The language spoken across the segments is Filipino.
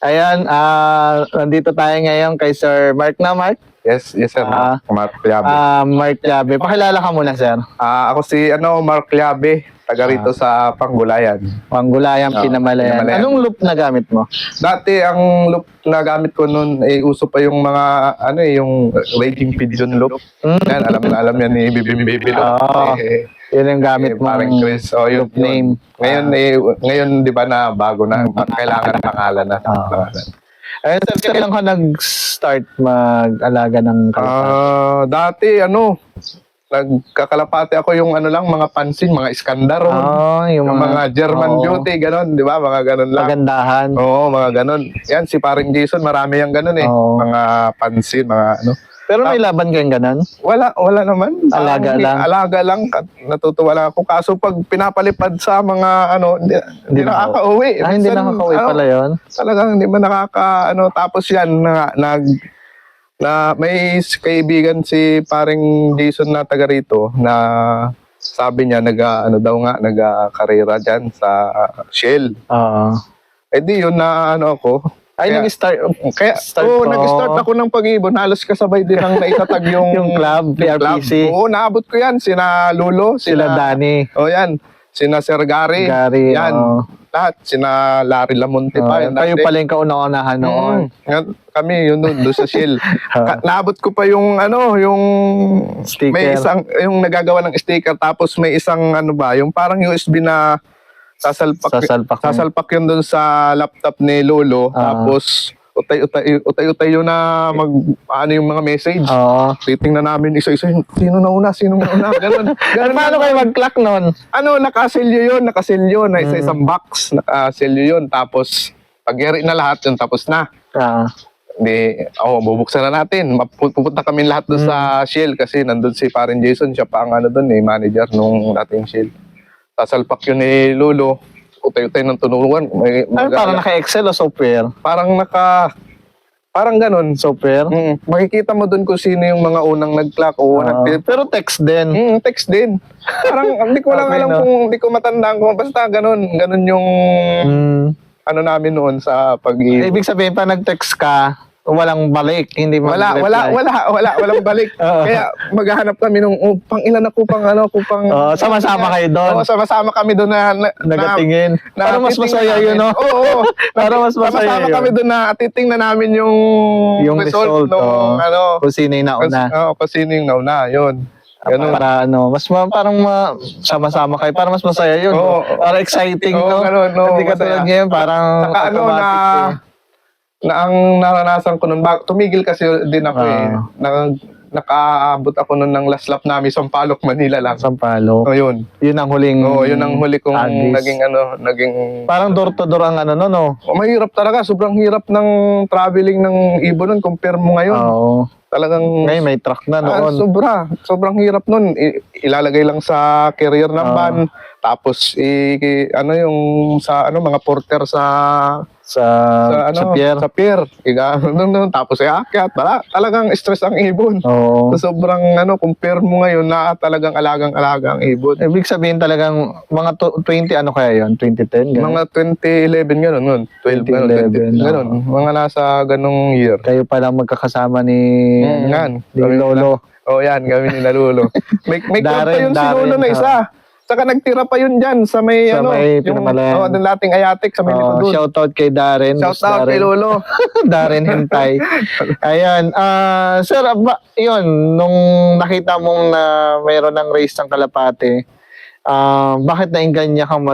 Ayan, nandito tayo ngayon kay Sir Mark na, Mark. Yes, sir. Mark Liabe. Mark Yabe. Pakilala ka muna, sir. Ako si Mark Liabe, taga rito sa Panggulayan. Panggulayan, Pinamalayan. Pinamalayan. Anong loop na gamit mo? Dati ang loop na gamit ko noon uso pa yung mga yung Raging Pigeon loop. Yan, alam yan ni Bibim Baby loop. Oo. Yun yung gamit mo. Parang Chris, yun, loop name. Ngayon 'di ba na bago na kailangan pangalan na. Ayun, sir, kailan ka nag-start mag-alaga ng kalapati? Dati nagkakalapati ako yung mga pansin, mga Iskandaron. Yung mga German Beauty, ganon, di ba? Mga ganon lang. Pagandahan. Oo, mga ganon. Yan, si paring Jason, marami yung ganon eh. Mga pansin, mga ano. Pero may laban kayong ganon? Wala naman. Alaga lang? Alaga lang. Natutuwa lang ako. Kaso pag pinapalipad sa mga hindi nakaka-uwi. Hindi nakaka-uwi pala yun? Talagang hindi man tapos yan, may kaibigan si paring Jason na taga rito na sabi niya nag-karera dyan sa Shell. Di yun na ako. Nag-start. Nag-start ako ng pag-ibon. Halos kasabay din ang naitatag yung yung club, PRPC. Oo, naabot ko yan. Sina Lulo. Sila Danny. Yan. Sina Sir Gary. Yan. Lahat. Sina Larry Lamonte pa. Kayo pala yung kauna-unahan noon. Kami yun doon sa Shell. Naabot ko pa yung sticker. May isang yung nagagawa ng sticker, tapos may isang yung parang USB na sasalpak yun doon sa laptop ni Lolo. Tapos utay yun na yung mga message. Titingnan namin isa-isa, sino nauna, ganun. Paano kayo mag-clock nun? Nakaselyo yun, na isa-isang box, nakaselyo yun. Tapos pag-yari na lahat yun, tapos na. Bubuksan na natin. Pupunta kami lahat doon sa Shell kasi nandun si Parin Jason, siya pa ang manager nung dating Shell. Sasalpak yun ni Lolo, utay-utay ng tunuruan. Parang naka-Excel o software? Parang ganun. Software? Makikita mo dun kung sino yung mga unang nag-clock pero text din? Text din. Parang hindi ko lang alam kung, hindi ko matandaan kung basta ganun yung namin noon sa pag-ibig. Ibig sabihin pa nag-text ka, walang balik, hindi mo walang balik. Kaya maghahanap kami nung pang-ilan ako sama-sama kayo doon. Sama-sama kami doon na nagatingin. Para mas masaya yun, no? Oo. Para mas masaya sama-sama kami doon na titingnan namin yung result nung kung sino yung nauna. Kung sino yung nauna, yun. Ganun. Para parang sama-sama kayo, para mas masaya yun. Para exciting, no? Hindi ka tulad ngayon, parang automatic na ang naranasan ko nun, tumigil kasi din ako nakaabot ako nun ng last lap namin, Sampaloc, Manila lang. Sampaloc? Yun. Yun ang huling yun ang huli kong naging parang door to door ang no? Mahirap talaga, sobrang hirap ng traveling ng ibon nun, compare mo ngayon. Talagang ngayon may truck na noon. Sobrang hirap nun. Ilalagay lang sa carrier ng van, tapos yung sa mga porter sa pier. Tapos aakyat. Talagang stress ang ibon. Sobrang compare mo ngayon na talagang alagang-alaga ang ibon. Ibig sabihin talagang mga 20 kaya yun? 2010? Ganun? Mga 2011 gano'n. 12 gano'n. Mga nasa ganong year. Kayo palang magkakasama ni Lolo. Yan, kami ni Lolo. May club pa yun si Lolo na isa. Saka nagtira pa yun dyan sa may Pinamalayan. Yung dating Ayatik sa may likod doon. Shoutout kay Darren. Shoutout kay Lolo. Darren Hintay. Ayan. Sir, yun, nung nakita mong na mayroon ng race ng kalapate, bakit naingganya kang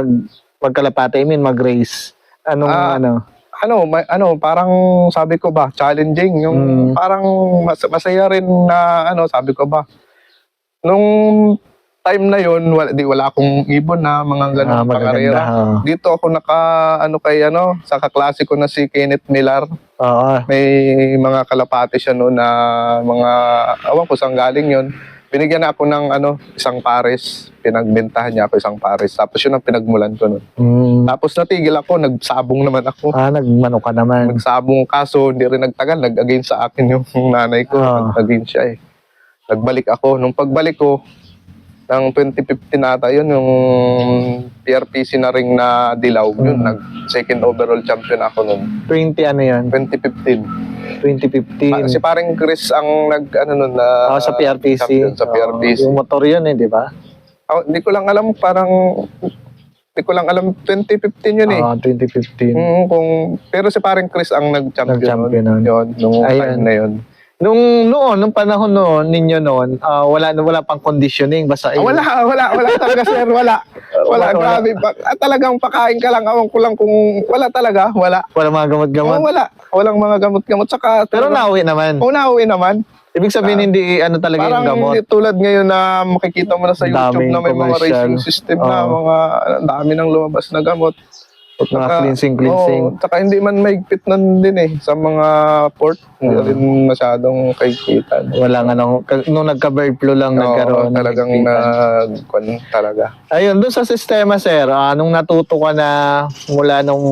magkalapate? mag-race? Parang sabi ko ba, challenging. Yung parang masaya rin na sabi ko ba. Nung time na yun, wala akong ibon na mga ganun pangarera. Dito ako sa kaklase ko na si Kenneth Millar. May mga kalapate siya noon na mga, awan ko saan galing yun. Binigyan na ako ng isang pares. Pinagbentahan niya ako isang pares. Tapos yun ang pinagmulan ko nun. Tapos natigil ako, nagsabong naman ako. Nagmanok ka naman. Nagsabong, kaso hindi rin nagtagal. Nag-against sa akin yung nanay ko. Nag-against siya eh. Nagbalik ako. Nung pagbalik ko, ng 2015 ata yun, yung PRPC na ring na dilaw, yun, nag-second overall champion ako noon. 20 ano yan? 2015. 2015. Si paring Chris ang nag-ano nun na Sa PRPC. champion sa PRPC. Yung motor yun di ba? Hindi ko lang alam, hindi ko lang alam, 2015 yun eh. 2015. Pero si paring Chris ang nag-champion Nag-champion nun. Yun, nung Ayan. time na yun. Nung panahon ninyo noon, wala pang conditioning, basta Wala talaga sir, wala. Wala. Grabe. Talagang pakain ka lang, awang ko lang kung wala talaga, wala. Wala mga gamot-gamot. Wala. Walang mga gamot-gamot. Saka, Pero nauwi naman. nauwi naman. Ibig sabihin hindi talaga yung Parang gamot. hindi tulad ngayon na makikita mo na sa YouTube Daming na may mga commercial. racing system na ang dami ng lumabas na gamot. Mga cleansing. Tsaka hindi man maigpit nun din eh sa mga port. Hindi rin masyadong kaikitan. Walang nung nagka-bird flu lang nagkaroon. Talagang talaga. Ayun, doon sa sistema, sir, nung natuto ka na mula nung,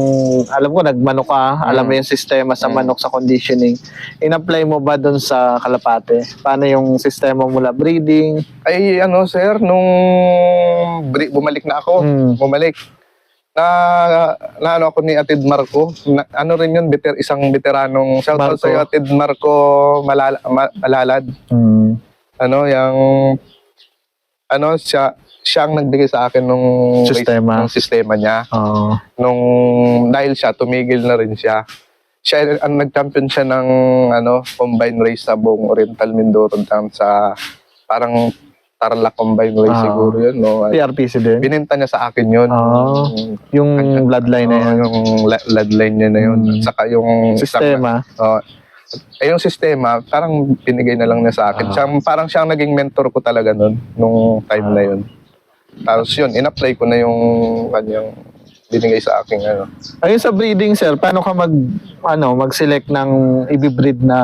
alam ko, nagmanok ka, alam mo yung sistema sa manok sa conditioning, in-apply mo ba doon sa kalapate? Paano yung sistema mula breeding? Ay sir, nung bumalik na ako, bumalik. Na ako ni Atid Marco, rin yun, isang veteranong shoutout sa iyo, Atid Marco Malalad. Siya ang nagbigay sa akin nung sistema niya. Dahil siya tumigil na rin siya. Siya ang nag-champion siya ng combine race sa buong Oriental Mindoro down sa parang Tarlac combine race siguro yun, no? PRPC din? Bininta niya sa akin yun. Yung bloodline na yun? Yung bloodline niya na yun. At saka yung sistema? Yung sistema, parang binigay na lang niya sa akin. Parang siyang naging mentor ko talaga nun, nung time na yun. Tapos yun, in-apply ko na yung kanyang binigay sa akin. Ayun sa breeding, sir, paano ka mag-select ng ibibreed na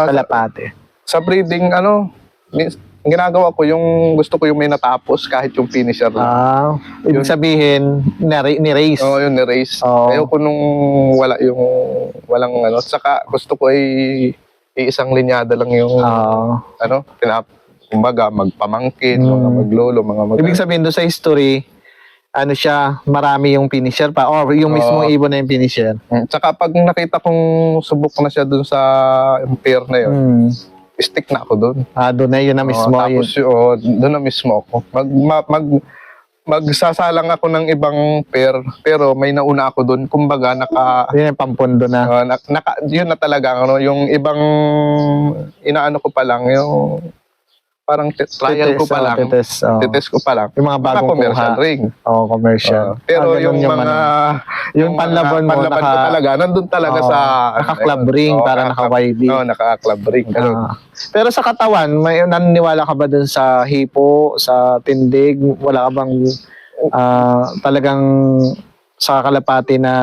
kalapate? Sa breeding, ginagawa ko yung gusto ko yung may natapos kahit yung finisher lang. Ibig sabihin, ni-race. Oo, yun, ni-race. Ayaw ko nung walang Saka gusto ko ay iisang linyada lang yung, kumbaga, magpamangkin, mga maglolo, mga Ibig sabihin doon sa history, marami yung finisher pa, or yung mismong ibon na yung finisher. Tsaka pag nakita kong subok na siya doon sa pair na yun, stick na ako doon. Doon na yun na mismo. Tapos doon na mismo ako. Magsasalang ako ng ibang pair, pero may nauna ako doon. Kumbaga, yun yung pampundo na. Yun na talaga. Yung ibang inaano ko pa lang, yung parang trial ko pa lang. Titest ko pa lang. Yung mga bagong commercial ring. Commercial. Pero yung mga... Yung panlaban mo, ko talaga, nandun talaga sa... Naka-club ring, para naka-YD. Naka-club ring. Pero sa katawan, may naniniwala ka ba dun sa hipo, sa tindig? Wala ka bang talagang sa kalapati na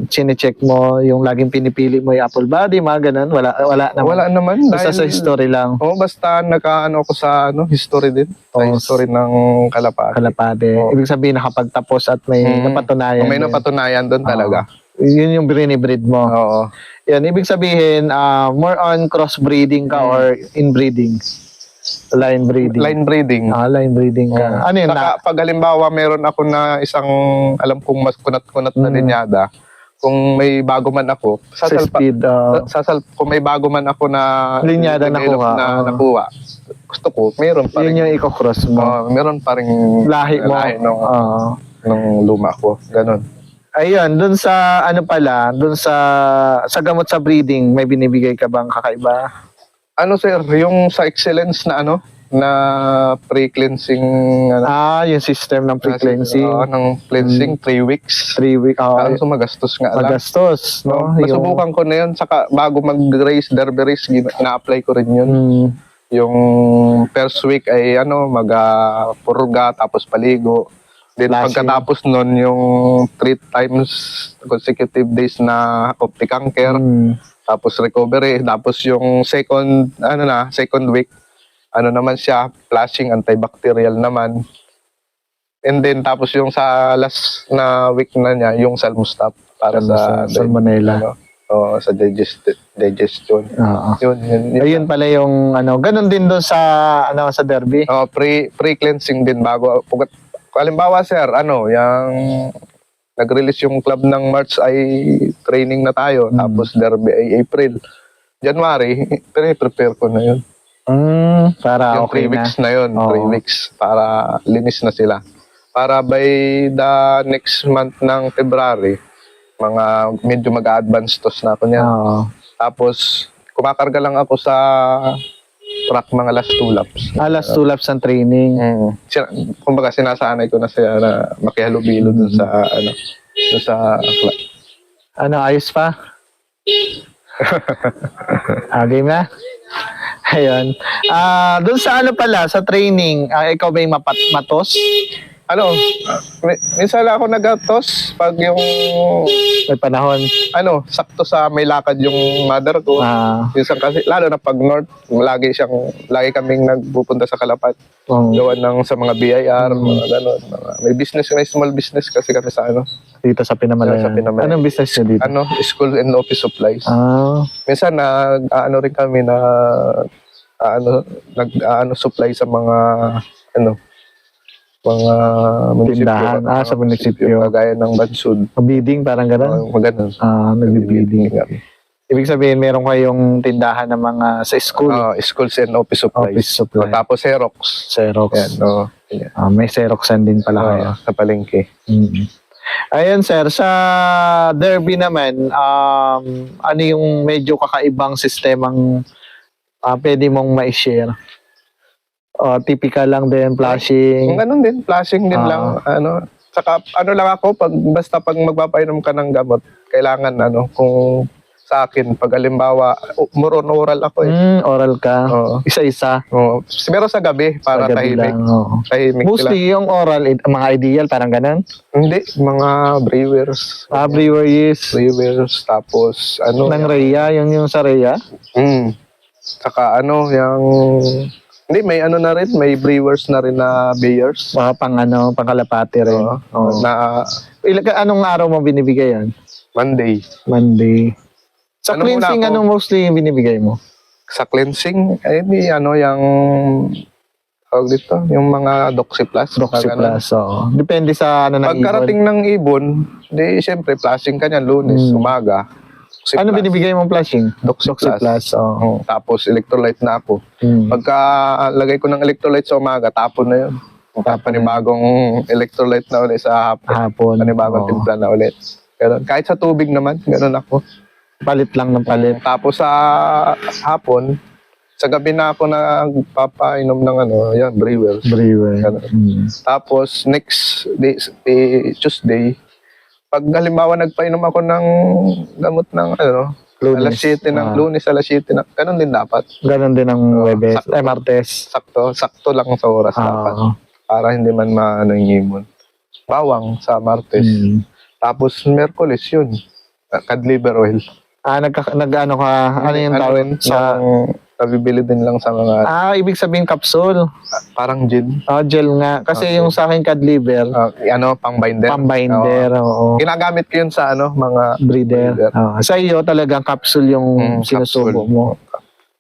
chine-check mo, yung laging pinipili mo yung apple body, mga ganun? Wala naman. Wala naman. Basta sa history lang. Basta ako sa history din. Sa history ng kalapati. Ibig sabihin nakapagtapos at may napatunayan. May napatunayan doon talaga. Yun yung binibreed mo. Oo. Yan, ibig sabihin, more on crossbreeding ka or inbreeding? Line breeding. Line breeding. Line breeding ka. Ano yun? Saka, pag halimbawa, meron ako na isang, alam kong mas kunat-kunat na linyada, kung may bago man ako, kung may bago man ako na linyada nakuha, gusto ko, meron pa rin. Yun yung i-cross mo. Meron pa rin lahi mo. Nung luma ko. Ganon. Ayun, dun sa dun sa gamot sa breeding, may binibigay ka bang kakaiba? Sir, yung sa excellence na na pre-cleansing yung system ng pre-cleansing. Ng cleansing 3 weeks. 3 weeks. So magastos nga lang. Magastos, no? Masubukan ko na yun. Saka bago mag-race, derby race, na-apply ko rin yun. Yung first week ay purga, tapos paligo. Then pagkatapos nun, yung 3 times consecutive days na optic anchor. Tapos recovery, tapos yung second week, naman siya, flushing, antibacterial naman. And then tapos yung sa last na week na niya, yung Salmustap para sa Salmonella. sa digestion. Oo. Yun. Ayun pala yung ano, ganun din doon sa ano sa derby. Pre-cleansing din bago. Halimbawa, sir, yung nag-release yung club ng March ay training na tayo. Tapos derby ay April. January, prepare ko na yun. Para Yung okay 3 weeks na yun. Oo. 3 weeks para linis na sila. Para by the next month ng February, mga medyo mag-advance tos na ako niyan. Oo. Tapos, kumakarga lang ako sa track mga last 2 laps. Last 2 laps ng training. Kumbaga, sinasanay ko na siya na makihalubilo dun sa, dun sa Ano, ayos pa? Game na? Ayun. Doon sa ano pala, sa training, ikaw ba yung matos? Minsan lang ako nagatos pag yung, May panahon. sakto sa may lakad yung mother ko. Minsan kasi, lalo na pag north, lagi kaming nagpupunta sa Kalapat. Gawa sa mga BIR, mga gano'n. May business, may small business kasi kami sa Dito sa Pinamalayan. Sa Pinamalayan. Anong business nyo dito? School and office supplies. Minsan rin kami na supply sa mga mga munisipyo. Tindahan. Sa munisipyo. Kagaya ng Bansud. Bidding, parang gano'n? Maganon. Nagbibidding. Ibig sabihin, meron kayong tindahan ng mga sa school. Schools and office supplies. Office supply. Tapos Xerox. Xerox. Yan, May Xeroxan din pala kayo. sa palengke. Ayun sir, sa derby naman, ano yung medyo kakaibang sistemang pwede mong ma-share? Typical lang din, flashing. Ganun din, flashing din lang. Saka lang ako, basta pag magpapainom ka ng gamot, kailangan kung sa akin, pag alimbawa, more on oral ako Oral ka? Isa-isa? Pero sa gabi, para Sa gabi tahimik. lang, Tahimik mostly sila. yung oral, mga ideal, parang ganun? Hindi, mga brewers. Brewers, tapos Ng Rhea, yung sa Rhea? Saka hindi, may na rin, may brewers na rin na beers. Mga pang kalapati rin. Anong araw mo binibigay yan? Monday. Sa cleansing, anong mostly yung binibigay mo? Sa cleansing, yung mga Doxy Plus. Depende sa ng ibon. Pagkarating ng ibon, di syempre, flashing ka niyan, Lunes, umaga. Ano binibigay mong flashing? Doxy Plus. Tapos electrolyte na ako. Pagka lagay ko ng electrolyte sa umaga, tapon na yun. Panibagong electrolyte na ulit sa hapon. Panibagong timpla na ulit. Ganun. Kahit sa tubig naman, ganun ako. Palit lang ng palit. Tapos sa hapon, sa gabi na ako nagpapainom ng brewers. Tapos next day, Tuesday, pag halimbawa nagpainom ako ng gamot ng Lunes. alas 7 ng Lunes, alas 7 na, ganun din dapat. Ganun din ang Webes, Martes. Sakto lang sa oras dapat. Para hindi man yung imon. Bawang sa Martes. Tapos Merkulis yun. Cod liver oil. Nag-ano ka, ano yung tawag sa... Nabibili din lang sa mga... ibig sabihin capsule. Parang gel. Gel nga. Kasi yung sa akin cod liver. Pang-binder. Pang-binder, oo. Ginagamit ko yun sa mga... Breeder. Sa iyo talagang capsule yung sinusubo mo.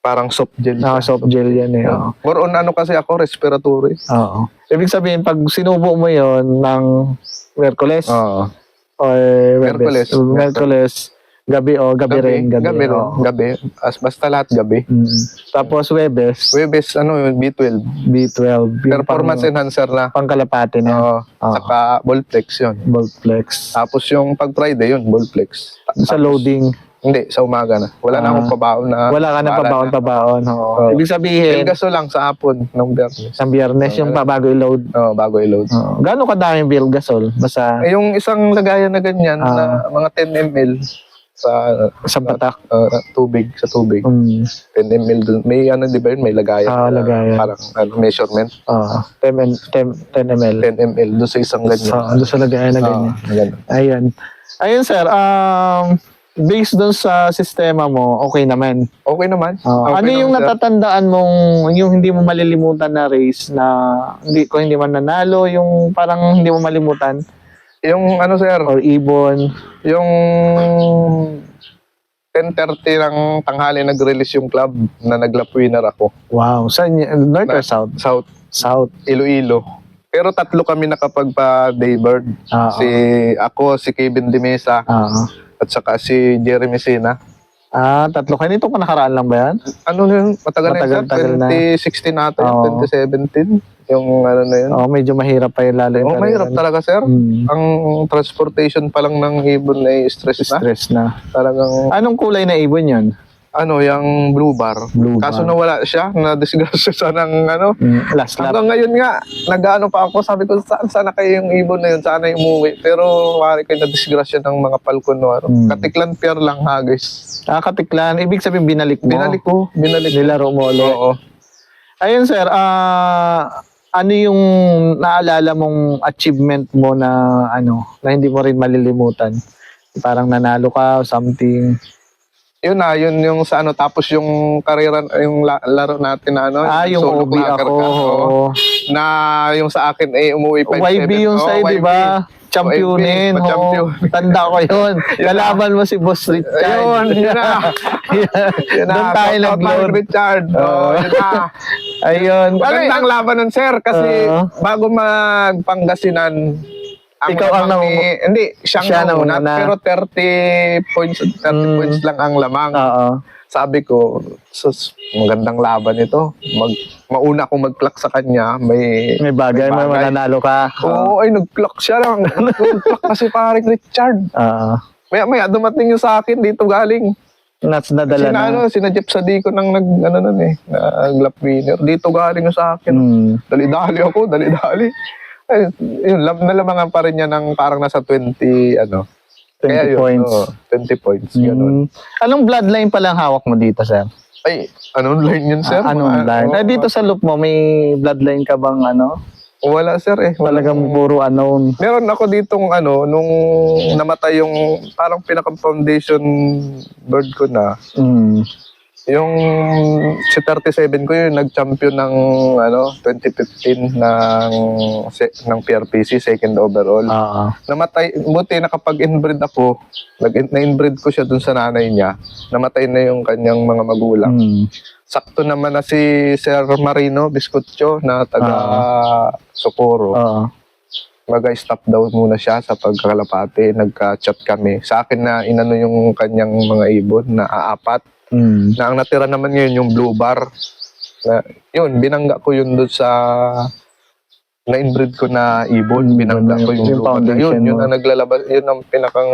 Parang soft gel. Soft gel yan eh. More on kasi ako, respiratory. Ibig sabihin, pag sinubo mo yon ng Merkules, or Merkules, gabi rin. Gabi. Basta lahat gabi. Tapos Webes, B12. Performance enhancer na. Pangkalapati na. Saka Volplex yun. Volplex. Tapos yung pag Friday yun, Volplex. Sa loading. Hindi, sa umaga na. Wala na akong pabaon na. Wala ka na pabaon. Ibig sabihin, Bilgaso lang sa hapon ng Biyernes. Sa Biyernes, yung bago i-load. Bago i-load. Gaano kadaming Bilgasol? Basta... yung isang lagayan na ganyan, na mga 10 ml sa patak. Tubig, sa tubig. 10 ml dun. May di ba yun? May lagayan. Lagayan. Parang measurement. 10 ml. 10 ml doon sa isang ganyan. Doon sa lagayan na ganyan. Ayun sir, based doon sa sistema mo, okay naman. Okay naman. Ano yung natatandaan mong, yung hindi mo malilimutan na race na, hindi man nanalo, yung parang hindi mo malimutan? Yung sir? Or ibon? Yung 10:30 ng tanghali nag-release yung club na nag-lap winner ako. Wow. Saan North or South? South South. Iloilo. Pero 3 kami nakapagpa-daybird. Oo. Si Kevin De Mesa, Oo. at saka si Jeremy Sina. 3 kayo. Nito pa nakaraan lang ba yan? Ano yun? Matagal na yun, Matagal na. 2016 natin, Oo. 2017. Yung ano na yun. Oo, medyo mahirap pa yun lalo yung Mahirap talaga, sir. Ang transportation pa lang ng ibon ay stress na. Stress na. Talagang, Anong kulay na ibon yun? yung blue bar. Blue Kaso bar. nawala siya, na-disgrasya siya ng Last lap. Hanggang ngayon nga, nag-ano pa ako, sabi ko, sana kayo yung ibon na yun, sana yung umuwi. Pero, wari kayo na-disgrasya ng mga palkon, no? Katiklan pier lang, hagis. Katiklan. Ibig sabihin binalik mo. Binalik. Nilaro mo ulit. Oo. Ayun sir, ano yung naalala mong achievement mo na na hindi mo rin malilimutan? Parang nanalo ka o something. Yun yung sa tapos yung karera, yung laro natin na Yung solo OB clacker ako. ka, oo. na yung sa akin umuwi 5-7. YB yung sa'yo, di ba? Championin. YB, champion. Tanda ko yun. Kalaban mo si Boss Richard. Yun na. Doon tayo nag-load. Richard. Yun na. Ayun. Magandang laban nun, sir, kasi bago magpangasinan, Ikaw ang hindi, siya na nauna, una. pero 30 points lang ang lamang. Oo. Sabi ko, sus, magandang laban ito. Mauna akong mag-clock sa kanya, may May mananalo ka. Oo, ay nag-clock siya lang. Nag-clock kasi paring Richard. Oo. Maya dumating yung sa akin, dito galing. Nadala na. Sina Jeff Sadico nang nag-lap winner. Dito galing yung sa akin. Dali-dali ako, dali-dali. Ay, yun, nalamangan pa rin niya ng parang nasa 20 20 points. 20 points, gano'n. Anong bloodline palang hawak mo dito, sir? Ay, anong line yun, sir? Anong line? Dito sa loop mo, may bloodline ka bang Wala, sir, Talagang puro unknown. Meron ako ditong nung namatay yung parang pinaka-foundation bird ko na, yung si 37 ko yung nag-champion ng 2015 ng PRPC second overall. Namatay, buti nakapag-inbreed ako. Na-inbreed ko siya dun sa nanay niya. Namatay na yung kanyang mga magulang. Sakto naman na si Sir Marino Biscotio na taga Socorro. Mag-stop daw muna siya sa pagkakalapate. Nagka-chat kami. Sa akin na inano yung kanyang mga ibon na aapat. Na ang natira naman ngayon yung blue bar. Yun, binangga ko yun doon sa na-inbreed ko na ibon. Binangga ko yung blue bar. Yun ang naglalabas. Yun ang pinakang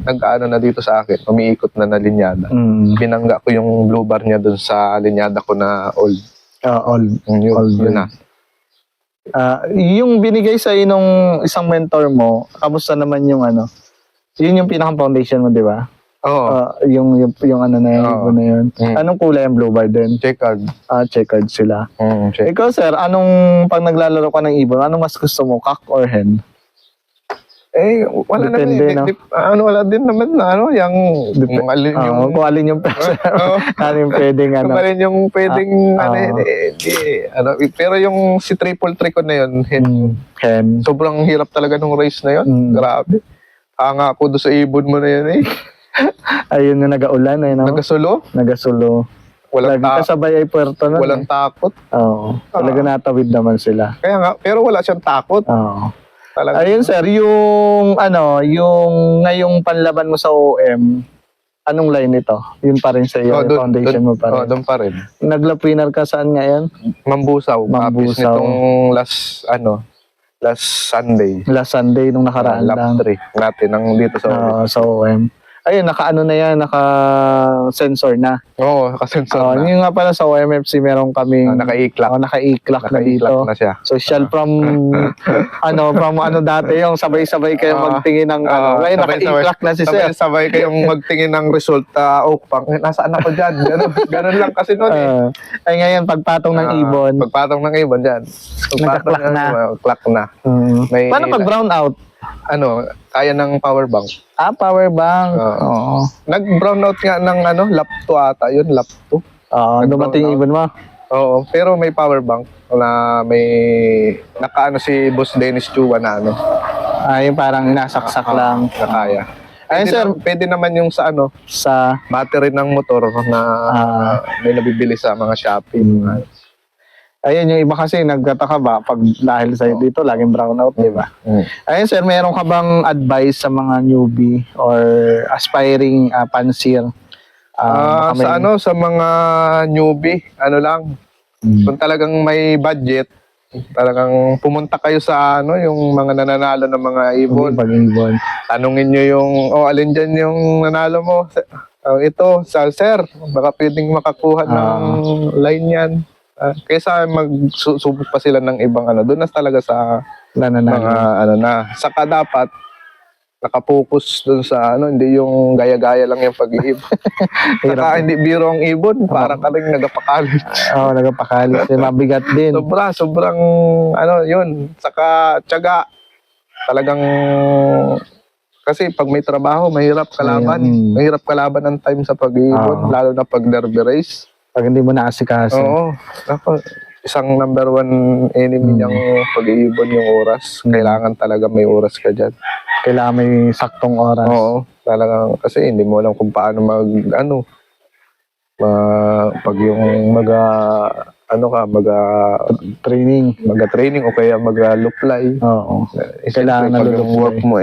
nag-ano na dito sa akin. Umiikot na linyada. Binangga ko yung blue bar niya doon sa linyada ko na old. Old. Yun na. Yung binigay sa nung isang mentor mo, kamusta naman yung yun yung pinakang foundation mo, di ba? Oo. Yung na yun, ibon na yun. Anong kulay ang blue bar din? Checkered. Checkered sila. Check. Ikaw, sir, pag naglalaro ka ng ibon, anong mas gusto mo, cock or hen? Wala Depende, naman. Wala din naman na kung alin yung kung alin yung ano yung pwedeng kung alin yung pwedeng pero yung si triple trick ko na yun, hen. Sobrang hirap talaga nung race na yun. Grabe. Hanga ako doon sa ibon mo na yun Ayun yung nag-aulan Nagasulo. Walang kasabay ay puerto na. Walang takot. Oo. Talaga natawid naman sila. Kaya nga, pero wala siyang takot. Oo. Talaga. Ayun sir, yung ngayong panlaban mo sa OM, anong line ito? Yun pa rin sa iyo, foundation mo pa rin. Doon pa rin. Nag-lap winner ka saan ngayon? Mambusaw. Kapis nitong last Sunday. Last Sunday nung nakaraan lang. Lap 3 natin dito sa OM. Sa OM. Ayun, naka-sensor na. Oo, naka-sensor na. Yung nga pala sa OMFC, meron kaming naka-i-clock. Naka-i-clock na dito. Na siya. Social from dati yung sabay-sabay kayo magtingin ng ngayon naka-i-clock na si sir. Sabay kayong magtingin ng result. Nasaan ako dyan? Ganun lang kasi noon Ay ngayon, pagpatong ng ibon. Pagpatong ng ibon dyan. Nagka-clock na. Clock na. Paano pag brown out? Kaya ng power bank. Power bank. Oo. Nag-brown out nga ng lap 2 ata. Yun, lap 2. Dumating ibon mo. Oo, pero may power bank na may si Boss Dennis Chua na yung parang nasaksak lang. Na kaya. Ayun, sir. Pwede naman yung sa ano, Sa battery ng motor na may nabibili sa mga Shopee. ayun, yung iba kasi nagtataka ba pag dahil sa dito laging brownout, di ba? Ayun, sir, meron ka bang advice sa mga newbie or aspiring pansir? Baka may- Sa ano, sa mga newbie, ano lang, kung talagang may budget, talagang pumunta kayo sa ano, yung mga nananalo ng mga ibon. Pag-ibon. Tanungin nyo yung, alin dyan yung nanalo mo? Ito, sir, baka pwedeng makakuha ng line yan. Kaysa magsubok pa sila ng ibang ano, doon na talaga sa Nananalo. mga ano na. Saka dapat, nakapokus doon sa ano, hindi yung gaya-gaya lang yung pag-iibon. Saka hindi biro ang ibon, para ka rin nagapakalit. Oo, nagpakalit. Mabigat din. Sobrang ano, yun. Saka tiyaga. Talagang kasi pag may trabaho, mahirap kalaban. Ayun. Mahirap kalaban ng time sa pag-iibon, lalo na pag derby race. Pag hindi mo naasikaso. Oo. Ako, isang number one enemy niyang pag-iibon yung oras. Kailangan talaga may oras ka dyan. Kailangan may saktong oras. Oo. Talagang, kasi hindi mo alam kung paano pag yung Training. maga-training o kaya maga-luplay. Oo. Kailangan Kailangan pag yung work mo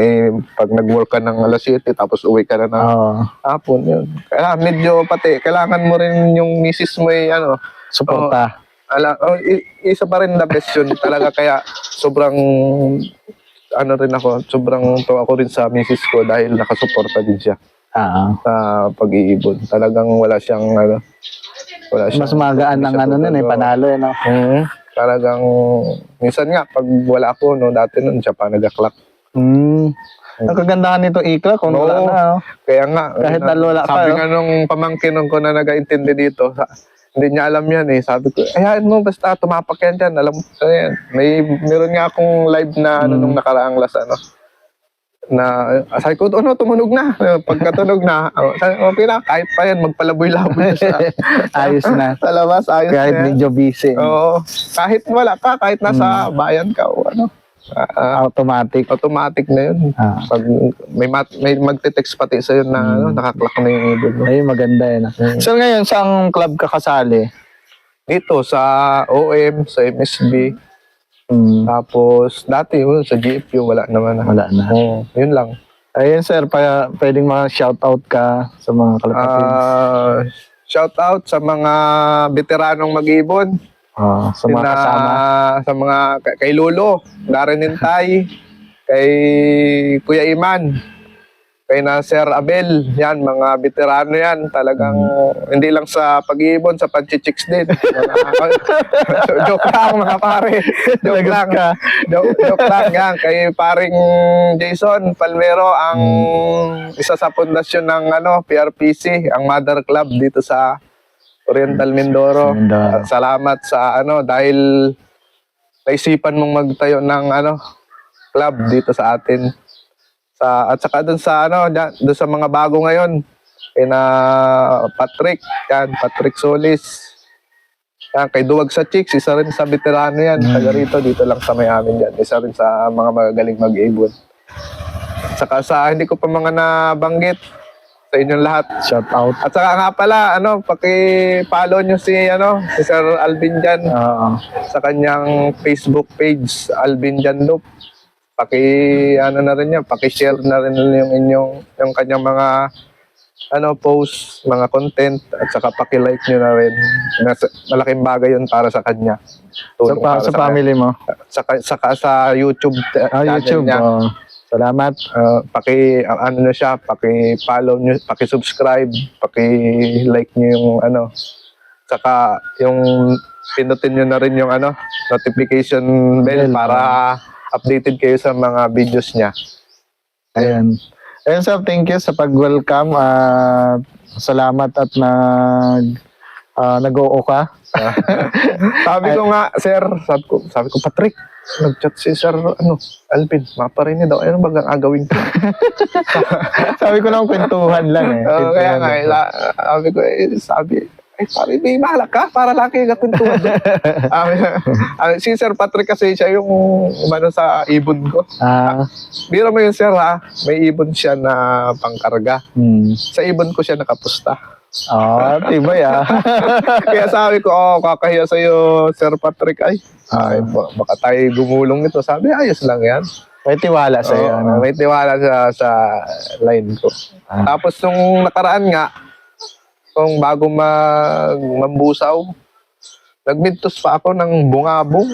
pag nag-work ka ng alas 7 tapos uwi ka na ng Oo. hapon yun. Kaya medyo pati kailangan mo rin yung misis mo Suporta. isa pa rin na best yun talaga, kaya sobrang sobrang tuwa ako rin sa misis ko dahil nakasuporta din siya sa pag-iibon. Talagang wala siyang Mas magaan ng panalo no? Talagang minsan nga pag wala ako dati nun siya pa nag-clock. Ang kagandahan nito ikla kung wala Oo. na. Kaya nga Kahit wala ka. sabi nga nung pamangkin ko na nag-intindi dito, hindi niya alam yan sabi ko, ayain mo basta tumapak yan dyan, alam mo yan. Meron nga akong live na nung nakaraang las na sabi ko, tumunog na. Pagkatunog na, sabi, okay na, kahit pa yan, magpalaboy-laboy na siya. Ayos na. Sa labas, ayos Kahit na yan. medyo busy. Oo. Kahit wala ka, kahit nasa bayan ka o Automatic. automatic na yun. Pag may magte-text pati sa'yo na nakaklak na yung ibon mo. Ay, maganda yan. So ngayon, saang club ka kasali? Dito sa OM, sa MSB, tapos dati sa GFU wala naman. Wala na. Yun lang. Ayun sir, pwedeng mga shoutout ka sa mga kalapatids. Shout out sa mga veteranong mag-ibon. Sa mga kasama. Sa mga kay Lolo, Darren Hintay, kay Kuya Iman, kay na Sir Abel, yan, mga veterano yan. Talagang hindi lang sa pag-iibon, sa pag-chicks din. Joke lang mga pare. Joke lang. Joke lang yan. Kay paring Jason Palmero, ang isa sa pundasyon ng PRPC, ang Mother Club dito sa Oriental Mindoro. Salamat sa dahil naisipan mong magtayo ng club dito sa atin. At saka doon sa doon sa mga bago ngayon, kina Patrick Solis. Yan, kay Duwag sa Chicks, isa rin sa veterano yan. Taga rito, dito lang sa may amin yan. Isa rin sa mga magagaling mag-ibon. Saka sa hindi ko pa mga nabanggit, sa inyong lahat. Shout out. At saka nga pala, paki-follow nyo si Sir Alvin Jan sa kanyang Facebook page, Alvin Jan Loop. Na rin yan, paki-share na rin yung kanyang mga post, mga content, at saka paki-like nyo na rin. Malaking bagay yun para sa kanya. Tulong para Sa family mo? Saka sa YouTube channel YouTube. niya. Salamat. Paki-follow nyo, paki-subscribe, paki-like nyo yung saka yung pinutin nyo na rin yung notification bell para updated kayo sa mga videos niya. Ayan. Ayan sir, thank you sa pag-welcome. Salamat at nag-oo ka. Sabi ko nga, sir, sabi ko, Patrick, nag-chat si Sir Alvin, maparinig daw, ano bagang agawin ko? Sabi ko lang kwentuhan lang eh. Kaya nga, sabi ko, Ay, pare, may malak ka. Para laki katuntuan doon. Si Sir Patrick kasi siya yung umano sa ibon ko. Biro mo yun, sir, ha? May ibon siya na pangkarga. Sa ibon ko siya nakapusta. Tibay Kaya sabi ko, kakahiya sa'yo, Sir Patrick. Ay, baka tayo gumulong nito. Sabi, ayos lang yan. May tiwala sa'yo. May tiwala sa line ko. Tapos nung nakaraan nga, kung bago mambusaw, nagmintos pa ako ng bungabong.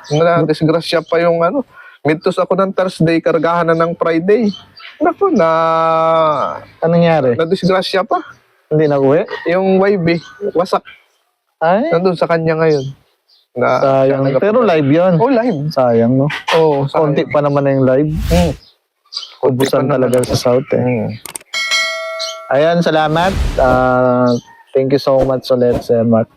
Na-disgrasya pa yung ano. Mintos ako ng Thursday, kargahan na ng Friday. Naku, Anong nangyari? na-disgrasya pa. Hindi na uwi? Yung YB, wasak. Ay, Nandun sa kanya ngayon. sayang. Pero live yun. Live. Sayang, no? Sayang. Konti pa naman na yung live. Ubusan talaga sa South, Ayan, salamat. Thank you so much ulit, Sir Mark.